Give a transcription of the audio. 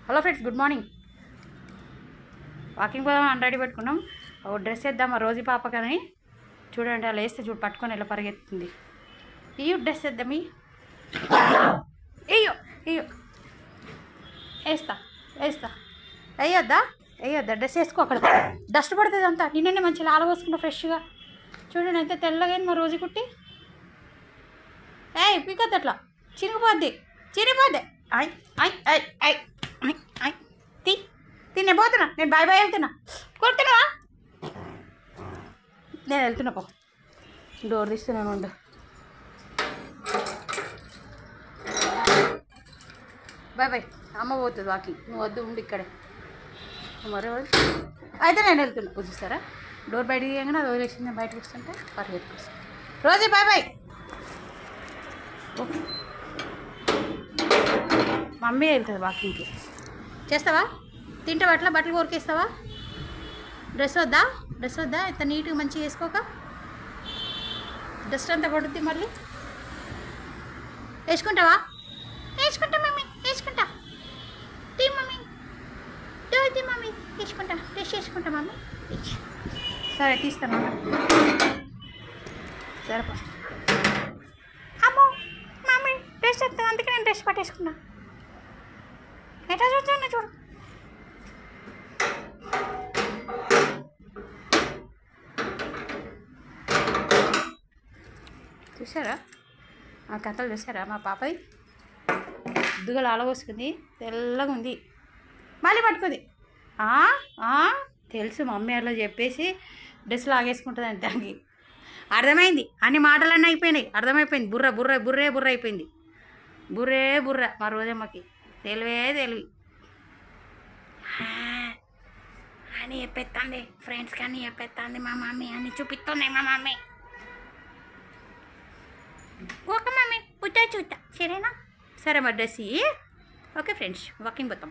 Hello friends, good morning. Walking పోదాం అని ready పెట్టుకున్నాం. ఒక డ్రెస్ వేద్దామా రోజు పాపకని. చూడండి, అలా వేస్తే చూడు పట్టుకొని ఎలా పరిగెత్తుంది. ఇయ్యో డ్రెస్ వేద్దాం. ఇయ్యో ఇయ్యో వేస్తా వేస్తా. వేయొద్దా డ్రెస్ వేసుకో. అక్కడ డస్ట్ పడుతుంది అంతా. నిన్ననే మంచిగా ఆలవోసుకున్నా ఫ్రెష్గా. చూడండి ఎంత తెల్లగా మా రోజు కుట్టి. పీకొద్దు అట్లా, చినిగిపోద్ది. ఐ ఐ ఐ ఐ ఐ నేను పోతున్నా. నేను బాయ్ వెళ్తున్నా. కొడుతున్నావా? నేను వెళ్తున్నా. పో, డోర్ తీస్తున్నాను. ఉండు. బాయ్. అమ్మ పోతుంది వాకింగ్. నువ్వు వద్దు, ఉండి ఇక్కడే. మరో అయితే నేను వెళ్తున్నా. చూస్తారా, డోర్ బయటికి తీయగానే అది వదిలేసింది. నేను బయటకు వస్తుంటే పరిగెత్తుకొస్తాను. రోజే బాయ్. మమ్మీ వెళ్తుంది వాకింగ్కి. చేస్తావా? తింటావా? అట్లా బట్టలు కొరికేస్తావా? డ్రెస్ వద్దా ఇంత నీట్గా మంచిగా వేసుకోక. డస్ట్ అంతా పడుద్ది. మళ్ళీ వేసుకుంటావా? వేసుకుంటా మమ్మీ, వేసుకుంటా. తీ మమ్మీ, తీ మమ్మీ, వేసుకుంటా. డ్రెస్ వేసుకుంటా మమ్మీ. సరే తీస్తాను. సరేపా. అమ్మో మమ్మీ డ్రెస్ వస్తాను, అందుకే నేను డ్రెస్ పట్టేసుకున్నా. ఎట్లా చూస్తున్నా చూడు. చూసారా ఆ కథలు? చూసారా మా పాపది? దుగ్గలు ఆలవోసుకుంది, తెల్లగా ఉంది. మళ్ళీ పట్టుకుంది. తెలుసు మమ్మీ అట్లా చెప్పేసి డ్రెస్ లాగేసుకుంటుంది అంటే దానికి అర్థమైంది. అన్ని మాటలన్నీ అయిపోయినాయి. అర్థమైపోయింది. బుర్ర అయిపోయింది. బుర్ర మా రోజమ్మకి. తెలివి అని చెప్పేస్తుంది. ఫ్రెండ్స్కి అని చెప్పేస్తుంది. మా మమ్మీ అని చూపిస్తుంది. మా మమ్మీ ఓకే మమ్మీ, చూద్దా సరేనా? సరే మరి డ్రెస్. ఓకే ఫ్రెండ్స్, వాకింగ్ పోతాం.